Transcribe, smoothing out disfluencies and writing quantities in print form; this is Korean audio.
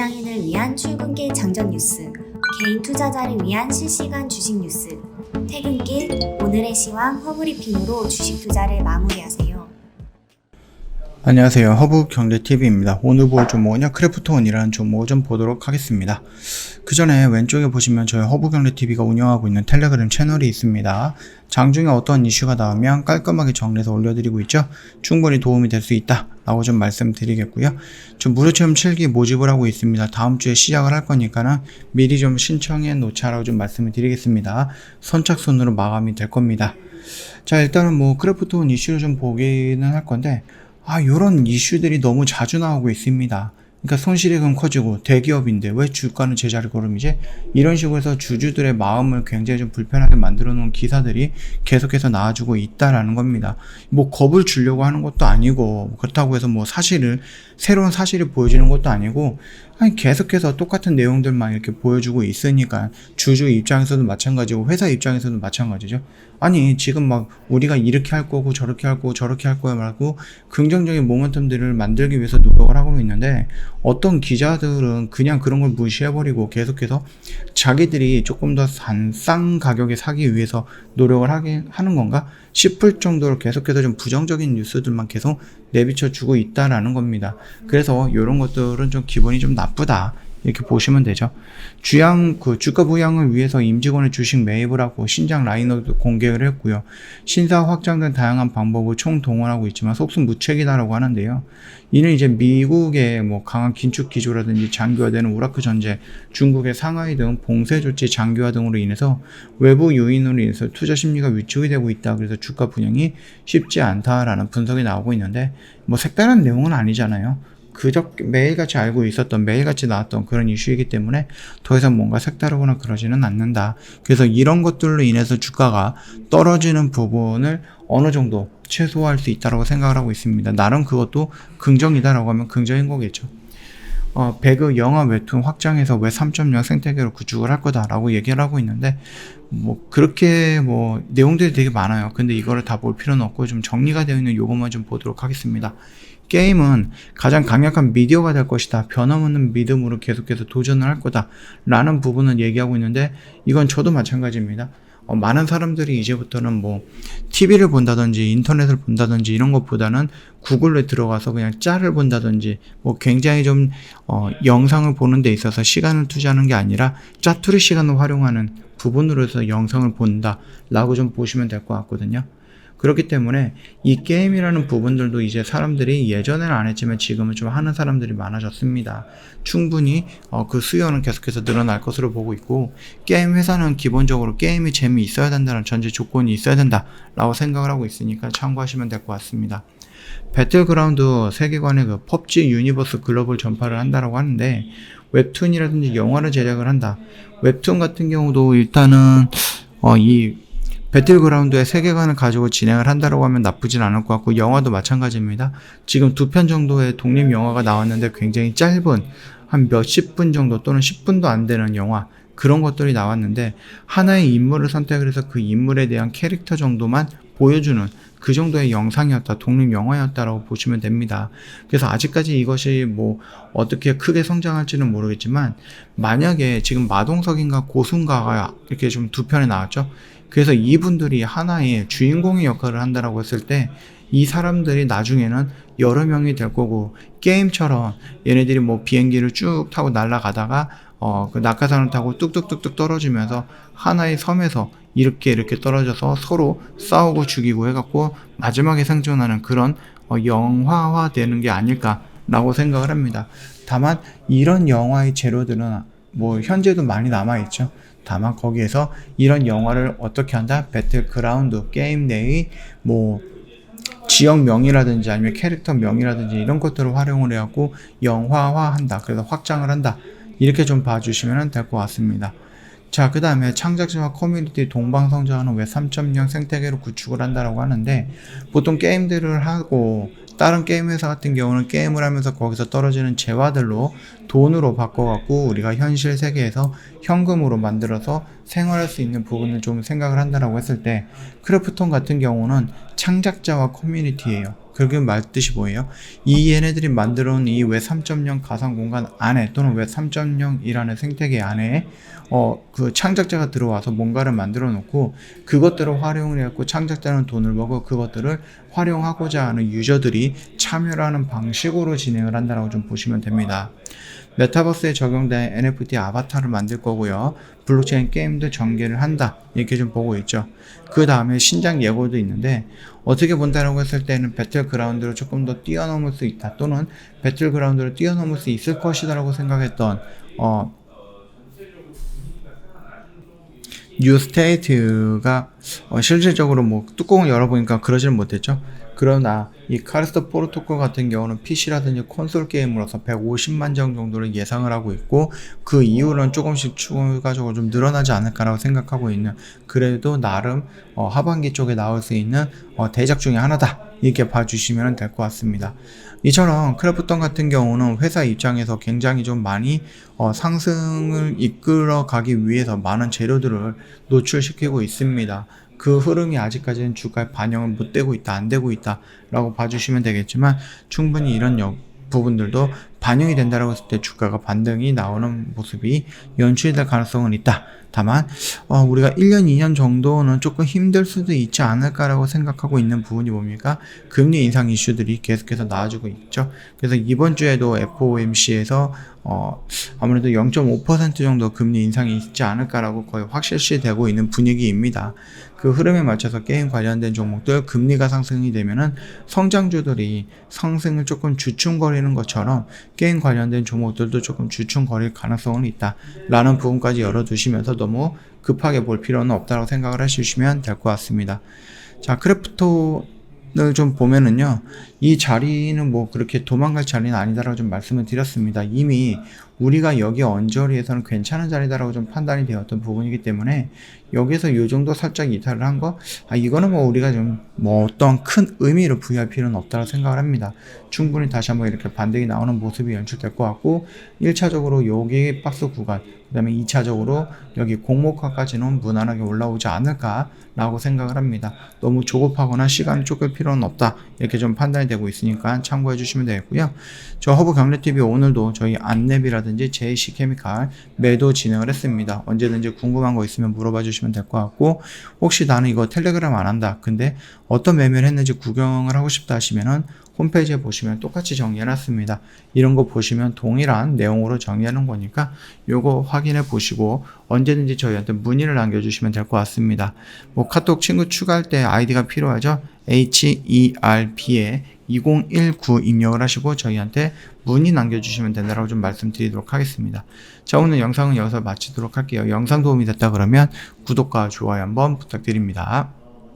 직장인을 위한 출근길 장전 뉴스, 개인 투자자를 위한 실시간 주식 뉴스, 퇴근길 오늘의 시황 허브리핑으로 주식 투자를 마무리하세요. 안녕하세요. 허브경제TV입니다. 오늘 볼 종목은요, 크래프톤이라는 종목을 좀 보도록 하겠습니다. 그 전에 왼쪽에 보시면 저희 허브경제TV가 운영하고 있는 텔레그램 채널이 있습니다. 장중에 어떤 이슈가 나오면 깔끔하게 정리해서 올려드리고 있죠. 충분히 도움이 될 수 있다 라고 좀 말씀드리겠고요. 좀 무료체험 7기 모집을 하고 있습니다. 다음 주에 시작을 할 거니까는 미리 좀 신청해 놓자라고 좀 말씀을 드리겠습니다. 선착순으로 마감이 될 겁니다. 자, 일단은 뭐 크래프톤 이슈를 좀 보기는 할 건데, 요런 이슈들이 너무 자주 나오고 있습니다. 그러니까 손실액은 커지고 대기업인데 왜 주가는 제자리 걸음이지? 이런 식으로 해서 주주들의 마음을 굉장히 좀 불편하게 만들어 놓은 기사들이 계속해서 나와주고 있다라는 겁니다. 뭐 겁을 주려고 하는 것도 아니고, 그렇다고 해서 뭐 새로운 사실이 보여지는 것도 아니고, 계속해서 똑같은 내용들만 이렇게 보여주고 있으니까 주주 입장에서도 마찬가지고 회사 입장에서도 마찬가지죠. 지금 막 우리가 이렇게 할 거고 저렇게 할 거고 저렇게 할 거야 말고 긍정적인 모멘텀들을 만들기 위해서 노력을 하고 있는데, 어떤 기자들은 그냥 그런 걸 무시해버리고 계속해서 자기들이 조금 더 싼 가격에 사기 위해서 노력을 하는 건가 싶을 정도로 계속해서 좀 부정적인 뉴스들만 계속 내비쳐 주고 있다라는 겁니다. 그래서 이런 것들은 좀 기분이 좀 나쁘다, 이렇게 보시면 되죠. 주가 부양을 위해서 임직원의 주식 매입을 하고 신작 라인업도 공개를 했고요. 신사 확장 등 다양한 방법을 총동원하고 있지만 속수무책이다라고 하는데요. 이는 이제 미국의 뭐 강한 긴축 기조라든지 장기화되는 우라크 전제, 중국의 상하이 등 봉쇄 조치 장기화 등으로 인해서 외부 요인으로 인해서 투자 심리가 위축이 되고 있다. 그래서 주가 분양이 쉽지 않다라는 분석이 나오고 있는데, 뭐 색다른 내용은 아니잖아요. 그저 매일같이 알고 있었던, 매일같이 나왔던 그런 이슈이기 때문에 더 이상 뭔가 색다르거나 그러지는 않는다. 그래서 이런 것들로 인해서 주가가 떨어지는 부분을 어느 정도 최소화할 수 있다고 생각을 하고 있습니다. 나름 그것도 긍정이다라고 하면 긍정인 거겠죠. 배그 영화 웹툰 확장해서 왜 3.0 생태계로 구축을 할 거다라고 얘기를 하고 있는데, 그렇게 내용들이 되게 많아요. 근데 이거를 다 볼 필요는 없고 좀 정리가 되어 있는 요것만 좀 보도록 하겠습니다. 게임은 가장 강력한 미디어가 될 것이다. 변함없는 믿음으로 계속해서 도전을 할 거다 라는 부분을 얘기하고 있는데, 이건 저도 마찬가지입니다. 많은 사람들이 이제부터는 TV를 본다든지 인터넷을 본다든지 이런 것보다는 구글에 들어가서 그냥 짤을 본다든지 굉장히 좀 영상을 보는 데 있어서 시간을 투자하는 게 아니라 짜투리 시간을 활용하는 부분으로 해서 영상을 본다 라고 좀 보시면 될 것 같거든요. 그렇기 때문에 이 게임이라는 부분들도 이제 사람들이 예전에는 안 했지만 지금은 좀 하는 사람들이 많아졌습니다. 충분히 그 수요는 계속해서 늘어날 것으로 보고 있고, 게임 회사는 기본적으로 게임이 재미있어야 된다는 전제 조건이 있어야 된다라고 생각을 하고 있으니까 참고하시면 될 것 같습니다. 배틀그라운드 세계관의 그 PUBG 유니버스 글로벌 전파를 한다라고 하는데, 웹툰이라든지 영화를 제작을 한다. 웹툰 같은 경우도 일단은 이 배틀그라운드의 세계관을 가지고 진행을 한다고 하면 나쁘진 않을 것 같고, 영화도 마찬가지입니다. 지금 2편 정도의 독립영화가 나왔는데 굉장히 짧은 한 몇십 분 정도 또는 10분도 안 되는 영화, 그런 것들이 나왔는데 하나의 인물을 선택을 해서 그 인물에 대한 캐릭터 정도만 보여주는 그 정도의 영상이었다, 독립영화였다라고 보시면 됩니다. 그래서 아직까지 이것이 어떻게 크게 성장할지는 모르겠지만, 만약에 지금 마동석인가 고순가가 이렇게 좀 2편에 나왔죠. 그래서 이분들이 하나의 주인공의 역할을 한다라고 했을 때 이 사람들이 나중에는 여러 명이 될 거고, 게임처럼 얘네들이 비행기를 쭉 타고 날아가다가 그 낙하산을 타고 뚝뚝뚝뚝 떨어지면서 하나의 섬에서 이렇게 떨어져서 서로 싸우고 죽이고 해갖고 마지막에 생존하는 그런 영화화 되는 게 아닐까라고 생각을 합니다. 다만 이런 영화의 재료들은 현재도 많이 남아있죠. 다만 거기에서 이런 영화를 어떻게 한다? 배틀그라운드 게임 내의 지역명이라든지 아니면 캐릭터명이라든지 이런 것들을 활용을 해갖고 영화화한다. 그래서 확장을 한다. 이렇게 좀 봐주시면 될 것 같습니다. 자, 그 다음에 창작자와 커뮤니티 동방성장하는 왜 3.0 생태계로 구축을 한다라고 하는데, 보통 게임들을 하고 다른 게임 회사 같은 경우는 게임을 하면서 거기서 떨어지는 재화들로 돈으로 바꿔갖고 우리가 현실 세계에서 현금으로 만들어서 생활할 수 있는 부분을 좀 생각을 한다라고 했을 때, 크래프톤 같은 경우는 창작자와 커뮤니티예요. 그게 말 뜻이 뭐예요? 이 얘네들이 만들어 놓은 이 웹 3.0 가상 공간 안에 또는 웹 3.0이라는 생태계 안에 그 창작자가 들어와서 뭔가를 만들어 놓고 그것들을 활용을 해갖고 창작자는 돈을 벌고 그것들을 활용하고자 하는 유저들이 참여를 하는 방식으로 진행을 한다고 좀 보시면 됩니다. 메타버스에 적용된 NFT 아바타를 만들 거고요. 블록체인 게임도 전개를 한다. 이렇게 좀 보고 있죠. 그 다음에 신작 예고도 있는데 어떻게 본다라고 했을 때는 배틀그라운드를 조금 더 뛰어넘을 수 있다. 또는 배틀그라운드를 뛰어넘을 수 있을 것이다라고 생각했던 뉴스테이트가 실질적으로 뭐 뚜껑을 열어보니까 그러지는 못했죠. 그러나 이 카르스트 프로토콜 같은 경우는 PC라든지 콘솔 게임으로서 150만 장 정도를 예상을 하고 있고 그 이후로는 조금씩 추가적으로 좀 늘어나지 않을까라고 생각하고 있는, 그래도 나름 하반기 쪽에 나올 수 있는 대작 중에 하나다, 이렇게 봐주시면 될 것 같습니다. 이처럼 크래프톤 같은 경우는 회사 입장에서 굉장히 좀 많이 상승을 이끌어 가기 위해서 많은 재료들을 노출시키고 있습니다. 그 흐름이 아직까지는 주가에 반영을 못 되고 있다, 안 되고 있다 라고 봐주시면 되겠지만, 충분히 이런 부분들도 반영이 된다고 했을 때 주가가 반등이 나오는 모습이 연출될 가능성은 있다. 다만 우리가 1년 2년 정도는 조금 힘들 수도 있지 않을까라고 생각하고 있는 부분이 뭡니까? 금리 인상 이슈들이 계속해서 나와주고 있죠. 그래서 이번 주에도 FOMC에서 아무래도 0.5% 정도 금리 인상이 있지 않을까라고 거의 확실시되고 있는 분위기입니다. 그 흐름에 맞춰서 게임 관련된 종목들 금리가 상승이 되면은 성장주들이 상승을 조금 주춤거리는 것처럼 게임 관련된 종목들도 조금 주춤거릴 가능성은 있다 라는 부분까지 열어두시면서 너무 급하게 볼 필요는 없다고 생각을 해주시면 될 것 같습니다. 자, 크래프톤을 좀 보면은요, 이 자리는 뭐 그렇게 도망갈 자리는 아니다라고 좀 말씀을 드렸습니다. 이미 우리가 여기 언저리에서는 괜찮은 자리다라고 좀 판단이 되었던 부분이기 때문에 여기서 요 정도 살짝 이탈을 한 거, 이거는 뭐 우리가 좀 뭐 어떤 큰 의미를 부여할 필요는 없다고 생각을 합니다. 충분히 다시 한번 이렇게 반등이 나오는 모습이 연출될 것 같고, 1차적으로 여기 박스 구간, 그 다음에 2차적으로 여기 공모가까지는 무난하게 올라오지 않을까 라고 생각을 합니다. 너무 조급하거나 시간을 쫓길 필요는 없다, 이렇게 좀 판단이 되고 있으니까 참고해 주시면 되겠고요. 저 허브경제TV 오늘도 저희 안랩이라든지 JC케미칼 매도 진행을 했습니다. 언제든지 궁금한 거 있으면 물어봐 주시면 될 것 같고, 혹시 나는 이거 텔레그램 안 한다, 근데 어떤 매매를 했는지 구경을 하고 싶다 하시면은 홈페이지에 보시면 똑같이 정리해 놨습니다. 이런 거 보시면 동일한 내용으로 정리해 놓은 거니까 요거 확인해 보시고 언제든지 저희한테 문의를 남겨주시면 될 것 같습니다. 뭐 카톡 친구 추가할 때 아이디가 필요하죠. HERP에 2019 입력을 하시고 저희한테 문의 남겨주시면 된다고 좀 말씀드리도록 하겠습니다. 자, 오늘 영상은 여기서 마치도록 할게요. 영상 도움이 됐다 그러면 구독과 좋아요 한번 부탁드립니다.